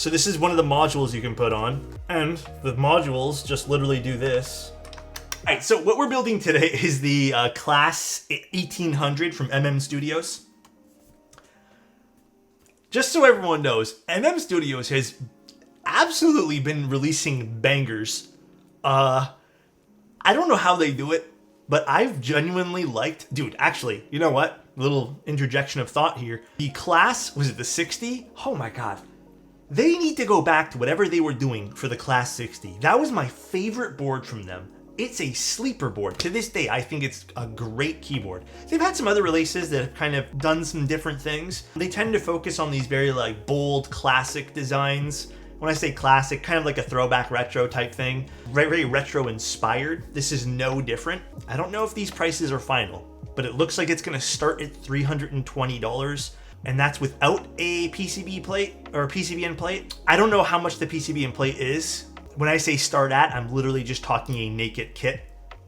So this is one of the modules you can put on, and the modules just literally do this. All right, so what we're building today is the Class 1800 from Studios. Just so everyone knows, Studios has absolutely been releasing bangers. I don't know how they do it, but I've genuinely liked... Dude, actually, you know what? A little interjection of thought here. The Class, was it the 60? Oh my god. They need to go back to whatever they were doing for the Class 60. That was my favorite board from them. It's a sleeper board. To this day, I think it's a great keyboard. They've had some other releases that have kind of done some different things. They tend to focus on these very like bold, classic designs. When I say classic, kind of like a throwback retro type thing. Very, very retro inspired. This is no different. I don't know if these prices are final, but it looks like it's gonna start at $320. And that's without a PCB plate or a PCB end plate. I don't know how much the PCB end plate is. When I say start at, I'm literally just talking a naked kit,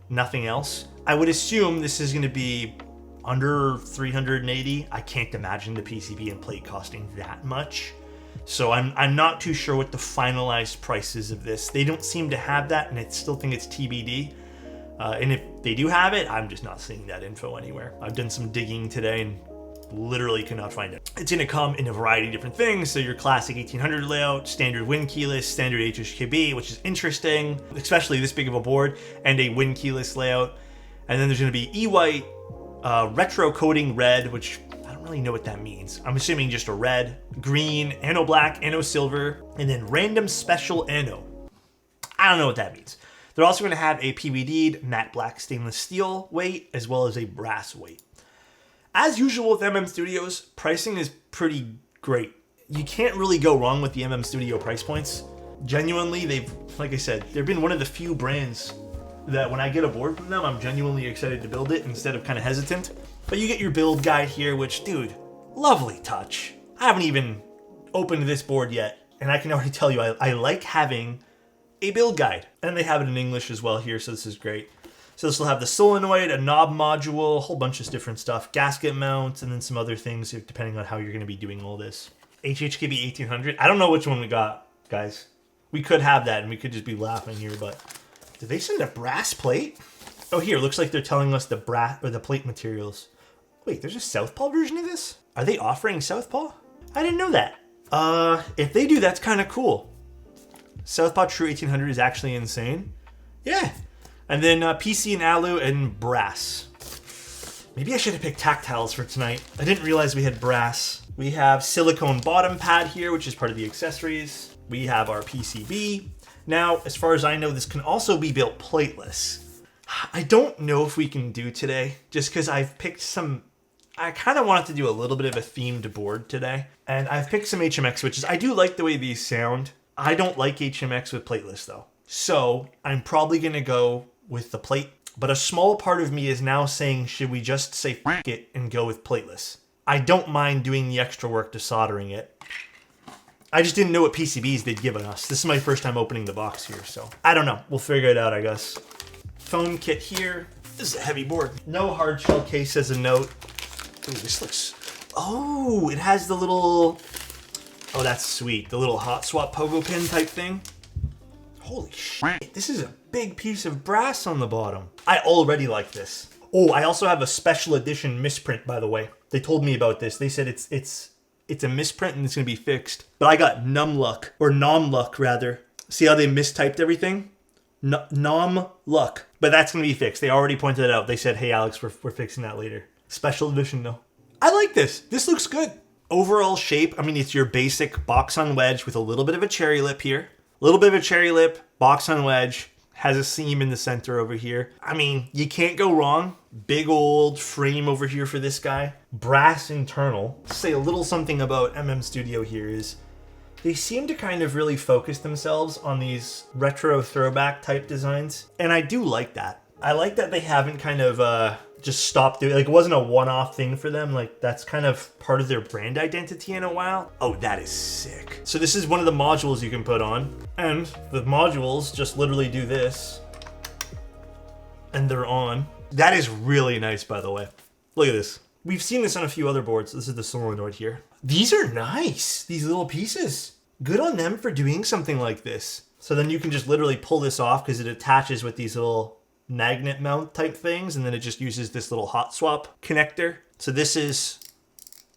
nothing else. I would assume this is gonna be under 380. I can't imagine the PCB and plate costing that much. So I'm not too sure what the finalized price is of this. They don't seem to have that, and I still think it's TBD. And if they do have it, I'm just not seeing that info anywhere. I've done some digging today and literally cannot find it. It's gonna come in a variety of different things. So your classic 1800 layout, standard Win keyless, standard HHKB, which is interesting, especially this big of a board, and a Win keyless layout. And then there's gonna be E-White, retro coating red, which I don't really know what that means. I'm assuming just a red, green, Anno black, Anno silver, and then random special Anno. I don't know what that means. They're also gonna have a PVD'd matte black stainless steel weight, as well as a brass weight. As usual with Studios, pricing is pretty great. You can't really go wrong with the Studio price points. Genuinely, they've, like I said, they've been one of the few brands that when I get a board from them, I'm genuinely excited to build it instead of kind of hesitant. But you get your build guide here, which, dude, lovely touch. I haven't even opened this board yet, and I can already tell you I like having a build guide. And they have it in English as well here, so this is great. So this will have the solenoid, a knob module, a whole bunch of different stuff, gasket mounts, and then some other things depending on how you're going to be doing all this. HHKB 1800. I don't know which one we got, guys. We could have that, and we could just be laughing here, but did they send a brass plate? Oh, here, looks like they're telling us the brass or the plate materials. Wait, there's a Southpaw version of this? Are they offering Southpaw? I didn't know that. If they do, that's kind of cool. Southpaw True 1800 is actually insane. Yeah. And then PC and alu and brass. Maybe I should have picked tactiles for tonight. I didn't realize we had brass. We have silicone bottom pad here, which is part of the accessories. We have our PCB. Now, as far as I know, this can also be built plateless. I don't know if we can do today, just because I've picked some... I kind of wanted to do a little bit of a themed board today. And I've picked some HMX switches. I do like the way these sound. I don't like HMX with plateless, though. So I'm probably going to go with the plate, but a small part of me is now saying, should we just say f it and go with plateless? I don't mind doing the extra work to soldering it. I just didn't know what PCBs they'd given us. This is my first time opening the box here, so I don't know. We'll figure it out, I guess. Foam kit here. This is a heavy board. No hard shell case as a note. Ooh, this looks... Oh, it has the little... Oh, that's sweet. The little hot swap pogo pin type thing. Holy shit, this is a big piece of brass on the bottom. I already like this. Oh, I also have a special edition misprint, by the way. They told me about this. They said it's a misprint and it's gonna be fixed. But I got Numluck, or Nomluck rather. See how they mistyped everything? Nomluck. But that's gonna be fixed. They already pointed it out. They said, hey Alex, we're fixing that later. Special edition though. I like this. This looks good. Overall shape, I mean, it's your basic box on wedge with a little bit of a cherry lip here. A little bit of a cherry lip, box on wedge, has a seam in the center over here. I mean, you can't go wrong. Big old frame over here for this guy. Brass internal. Say a little something about Studio here is they seem to kind of really focus themselves on these retro throwback type designs. And I do like that. I like that they haven't kind of just stopped doing, like it wasn't a one-off thing for them. Like that's kind of part of their brand identity in a while. Oh, that is sick. So this is one of the modules you can put on, and the modules just literally do this and they're on. That is really nice, by the way. Look at this. We've seen this on a few other boards. This is the solenoid here. These are nice, these little pieces. Good on them for doing something like this. So then you can just literally pull this off because it attaches with these little magnet mount type things, and then it just uses this little hot swap connector. So this is,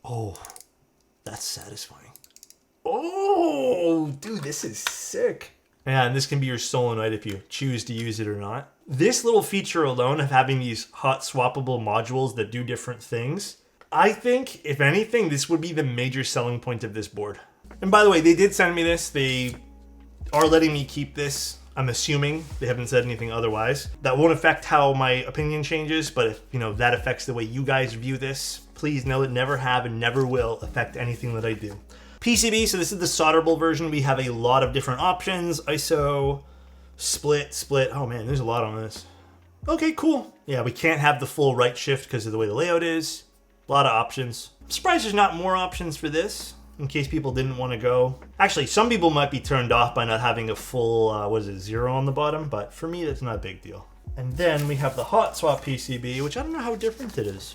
oh, that's satisfying. Oh, dude, this is sick. Yeah, and this can be your solenoid if you choose to use it or not. This little feature alone of having these hot swappable modules that do different things, I think, if anything, this would be the major selling point of this board. And by the way, they did send me this. They are letting me keep this. I'm assuming they haven't said anything otherwise. That won't affect how my opinion changes, but if that affects the way you guys view this, please know it never have and never will affect anything that I do. PCB, so this is the solderable version. We have a lot of different options. ISO, split. Oh man, there's a lot on this. Okay, cool. Yeah, we can't have the full right shift because of the way the layout is. A lot of options. I'm surprised there's not more options for this, in case people didn't want to go. Actually, some people might be turned off by not having a full, 0 on the bottom, but for me, that's not a big deal. And then we have the hot swap PCB, which I don't know how different it is.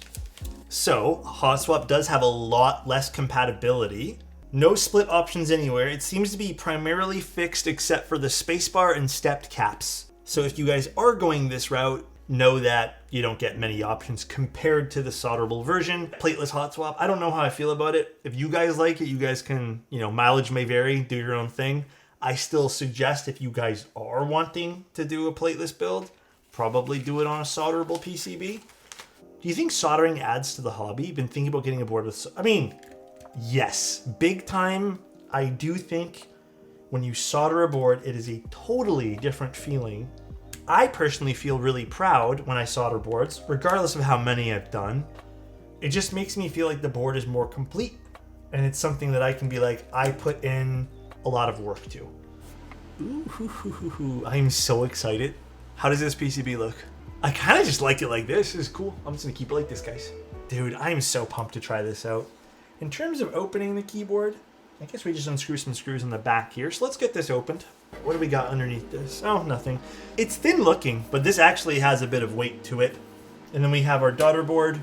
So, hot swap does have a lot less compatibility. No split options anywhere. It seems to be primarily fixed except for the spacebar and stepped caps. So if you guys are going this route, know that you don't get many options compared to the solderable version. Plateless hot swap, I don't know how I feel about it. If you guys like it, you guys can, mileage may vary, do your own thing. I still suggest if you guys are wanting to do a plateless build, probably do it on a solderable PCB. Do you think soldering adds to the hobby? Been thinking about getting a board with, yes, big time. I do think when you solder a board, it is a totally different feeling. I personally feel really proud when I solder boards, regardless of how many I've done. It just makes me feel like the board is more complete, and it's something that I can be like, I put in a lot of work to. Ooh, I'm so excited. How does this PCB look? I kind of just like it like this. This is cool. I'm just gonna keep it like this, guys. Dude, I'm so pumped to try this out. In terms of opening the keyboard, I guess we just unscrew some screws in the back here. So let's get this opened. What do we got underneath this? Oh, nothing. It's thin looking, but this actually has a bit of weight to it. And then we have our daughter board.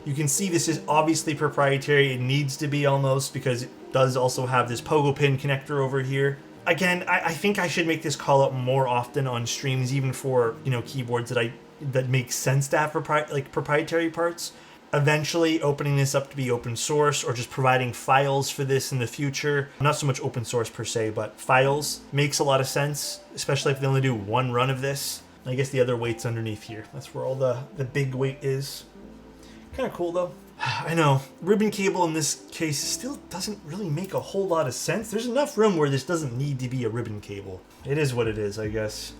You can see this is obviously proprietary. It needs to be almost, because it does also have this pogo pin connector over here. Again, I think I should make this call out more often on streams, even for keyboards that make sense to have proprietary parts. Eventually opening this up to be open source, or just providing files for this in the future. Not so much open source per se, but files makes a lot of sense, especially if they only do one run of this. I guess the other weight's underneath here. That's where all the big weight is. Kind of cool though. I know, ribbon cable in this case still doesn't really make a whole lot of sense. There's enough room where this doesn't need to be a ribbon cable. It is what it is, I guess.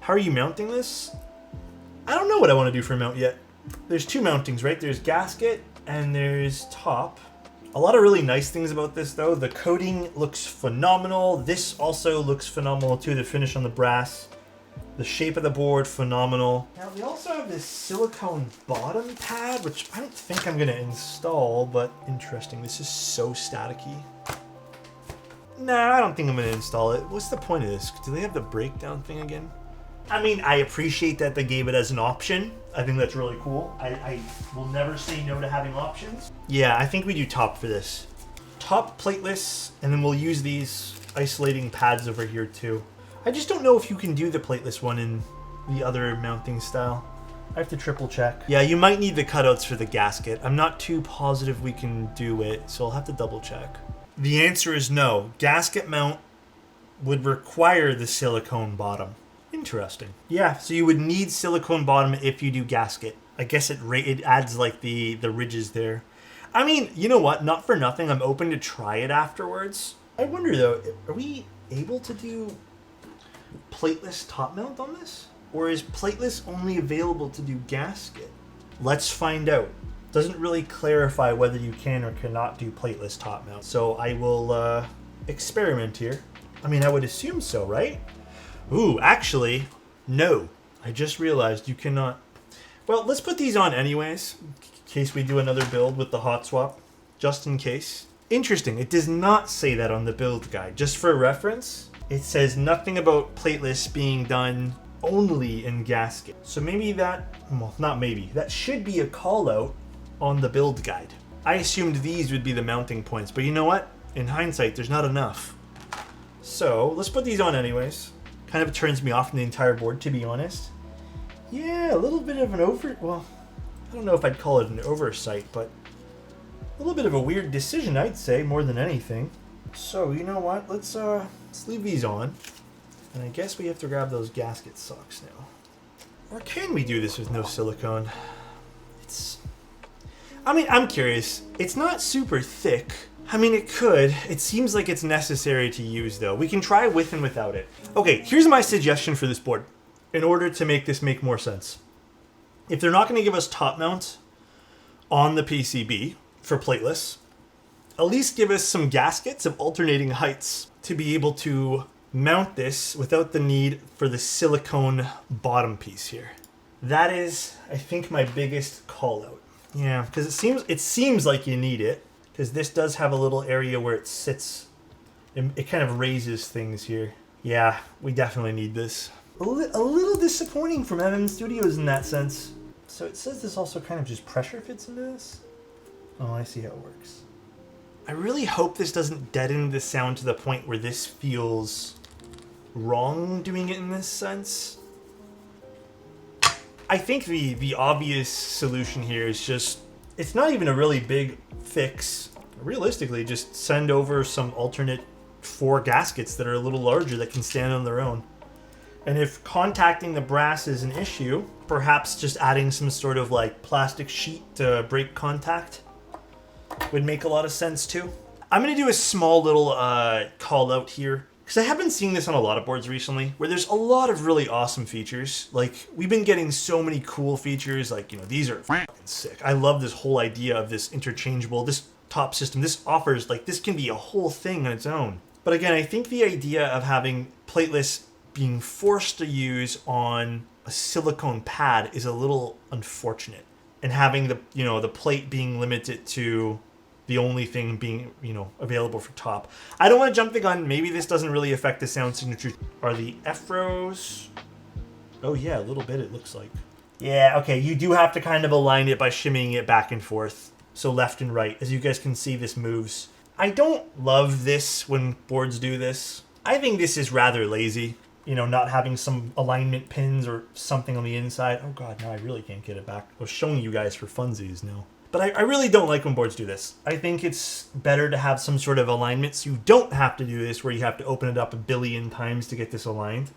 How are you mounting this? I don't know what I want to do for a mount yet. There's two mountings, right? There's gasket and there's top. A lot of really nice things about this though. The coating looks phenomenal. This also looks phenomenal too, the finish on the brass. The shape of the board, phenomenal. Now we also have this silicone bottom pad, which I don't think I'm gonna install, but interesting. This is so staticky. Nah, I don't think I'm gonna install it. What's the point of this? Do they have the breakdown thing again? I mean, I appreciate that they gave it as an option. I think that's really cool. I will never say no to having options. Yeah, I think we do top for this. Top plateless, and then we'll use these isolating pads over here too. I just don't know if you can do the plateless one in the other mounting style. I have to triple check. Yeah, you might need the cutouts for the gasket. I'm not too positive we can do it, so I'll have to double check. The answer is no. Gasket mount would require the silicone bottom. Interesting. Yeah, so you would need silicone bottom if you do gasket. I guess it adds like the ridges there. I mean, you know what? Not for nothing. I'm open to try it afterwards. I wonder though, are we able to do plateless top mount on this? Or is plateless only available to do gasket? Let's find out. Doesn't really clarify whether you can or cannot do plateless top mount. So I will experiment here. I mean, I would assume so, right? Ooh, actually, no. I just realized you cannot. Well, let's put these on anyways, in case we do another build with the hot swap, just in case. Interesting, it does not say that on the build guide. Just for reference, it says nothing about plateless being done only in gasket. So maybe that, well, not maybe, that should be a call out on the build guide. I assumed these would be the mounting points, but you know what? In hindsight, there's not enough. So let's put these on anyways. Kind of turns me off from the entire board, to be honest. Yeah, a little bit of an well, I don't know if I'd call it an oversight, but a little bit of a weird decision, I'd say, more than anything. So, you know what? Let's leave these on. And I guess we have to grab those gasket socks now. Or can we do this with no silicone? I'm curious. It's not super thick. I mean, it could. It seems like it's necessary to use, though. We can try with and without it. Okay, here's my suggestion for this board in order to make this make more sense. If they're not going to give us top mount on the PCB for plateless, at least give us some gaskets of alternating heights to be able to mount this without the need for the silicone bottom piece here. That is, I think, my biggest call out. Yeah, because it seems like you need it, because this does have a little area where it sits. It kind of raises things here. Yeah, we definitely need this. A little disappointing from Studios in that sense. So it says this also kind of just pressure fits into this. Oh, I see how it works. I really hope this doesn't deaden the sound to the point where this feels wrong doing it in this sense. I think the obvious solution here is just, it's not even a really big fix. Realistically, just send over some alternate 4 gaskets that are a little larger that can stand on their own. And if contacting the brass is an issue, perhaps just adding some sort of like plastic sheet to break contact would make a lot of sense too. I'm going to do a small little call out here, because I have been seeing this on a lot of boards recently, where there's a lot of really awesome features. Like, we've been getting so many cool features, like, you know, these are fucking sick. I love this whole idea of this interchangeable, this top system. This offers, like, this can be a whole thing on its own. But again, I think the idea of having plateless being forced to use on a silicone pad is a little unfortunate. And having the, you know, the plate being limited to the only thing being, you know, available for top. I don't want to jump the gun. Maybe this doesn't really affect the sound signature. Are the F-rows? Oh yeah, a little bit it looks like. Yeah, okay, you do have to kind of align it by shimmying it back and forth. So left and right. As you guys can see, this moves. I don't love this when boards do this. I think this is rather lazy. You know, not having some alignment pins or something on the inside. Oh god, now I really can't get it back. I was showing you guys for funsies now. But I really don't like when boards do this. I think it's better to have some sort of alignment so you don't have to do this where you have to open it up a billion times to get this aligned.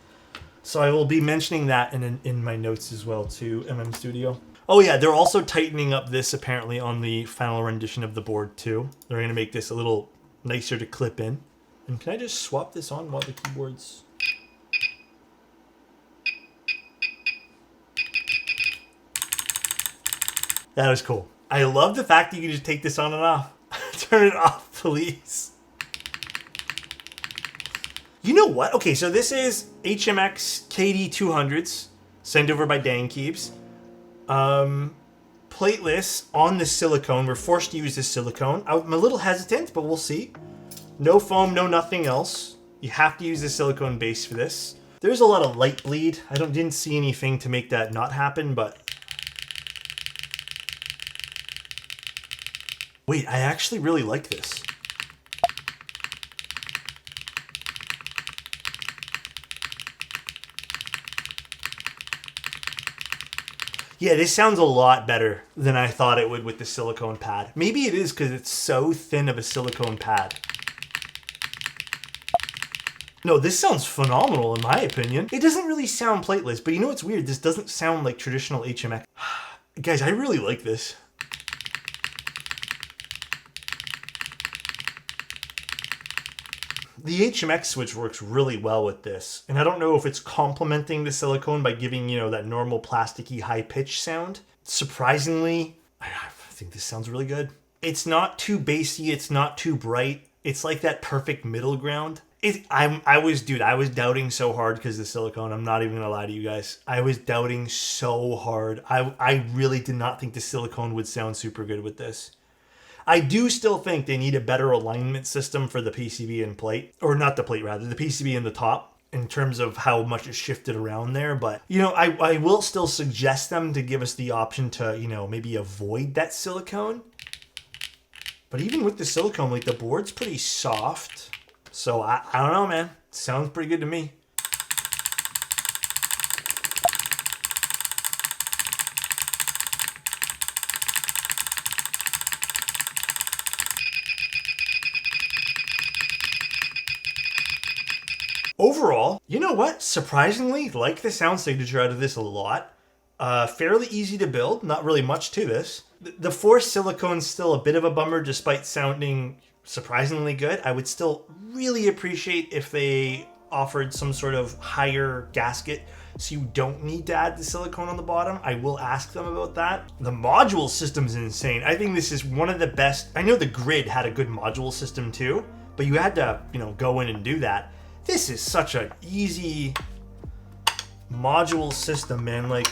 So I will be mentioning that in my notes as well to Studio. Oh yeah, they're also tightening up this apparently on the final rendition of the board too. They're going to make this a little nicer to clip in. And can I just swap this on while the keyboard's... That was cool. I love the fact that you can just take this on and off. Turn it off, please. You know what? Okay, so this is HMX KD200s, sent over by Dan Keeps. Plateless on the silicone. We're forced to use this silicone. I'm a little hesitant, but we'll see. No foam, no nothing else. You have to use the silicone base for this. There's a lot of light bleed. I didn't see anything to make that not happen, but... Wait, I actually really like this. Yeah, this sounds a lot better than I thought it would with the silicone pad. Maybe it is because it's so thin of a silicone pad. No, this sounds phenomenal in my opinion. It doesn't really sound plateless, but you know what's weird? This doesn't sound like traditional HMX. Guys, I really like this. The HMX switch works really well with this, and I don't know if it's complementing the silicone by giving, you know, that normal plasticky high pitch sound. Surprisingly, I think this sounds really good. It's not too bassy, it's not too bright. It's like that perfect middle ground. I was doubting so hard because of the silicone. I'm not even gonna lie to you guys. I was doubting so hard. I really did not think the silicone would sound super good with this. I do still think they need a better alignment system for the PCB and plate, or not the plate rather, the PCB and the top in terms of how much it's shifted around there. But, you know, I will still suggest them to give us the option to, you know, maybe avoid that silicone. But even with the silicone, like the board's pretty soft. So I don't know, man. Sounds pretty good to me. Overall, you know what? Surprisingly, like the sound signature out of this a lot. Fairly easy to build, not really much to this. The forced silicone's still a bit of a bummer despite sounding surprisingly good. I would still really appreciate if they offered some sort of higher gasket so you don't need to add the silicone on the bottom. I will ask them about that. The module system's insane. I think this is one of the best. I know the Grid had a good module system too, but you had to, go in and do that. This is such an easy module system, man. Like,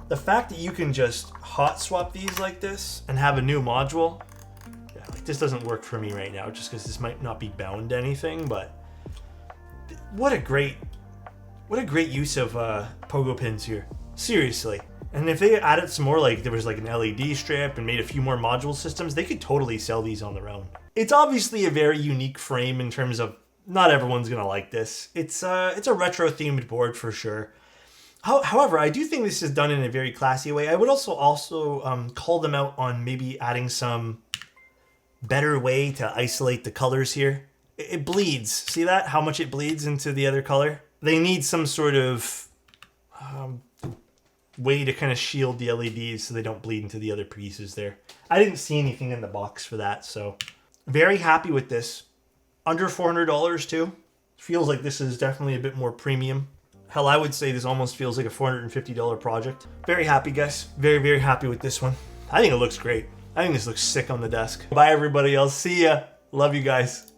the fact that you can just hot swap these like this and have a new module, yeah, like this doesn't work for me right now just because this might not be bound to anything, but what a great use of pogo pins here. Seriously. And if they added some more, like there was like an LED strip and made a few more module systems, they could totally sell these on their own. It's obviously a very unique frame in terms of not everyone's gonna like this. It's a retro themed board for sure. However, I do think this is done in a very classy way. I would also call them out on maybe adding some better way to isolate the colors here. It bleeds. See that? How much it bleeds into the other color? They need some sort of way to kind of shield the LEDs so they don't bleed into the other pieces there. I didn't see anything in the box for that, so very happy with this. Under $400 too. Feels like this is definitely a bit more premium. Hell, I would say this almost feels like a $450 project. Very happy, guys. Very, very happy with this one. I think it looks great. I think this looks sick on the desk. Bye, everybody. I'll see ya. Love you guys.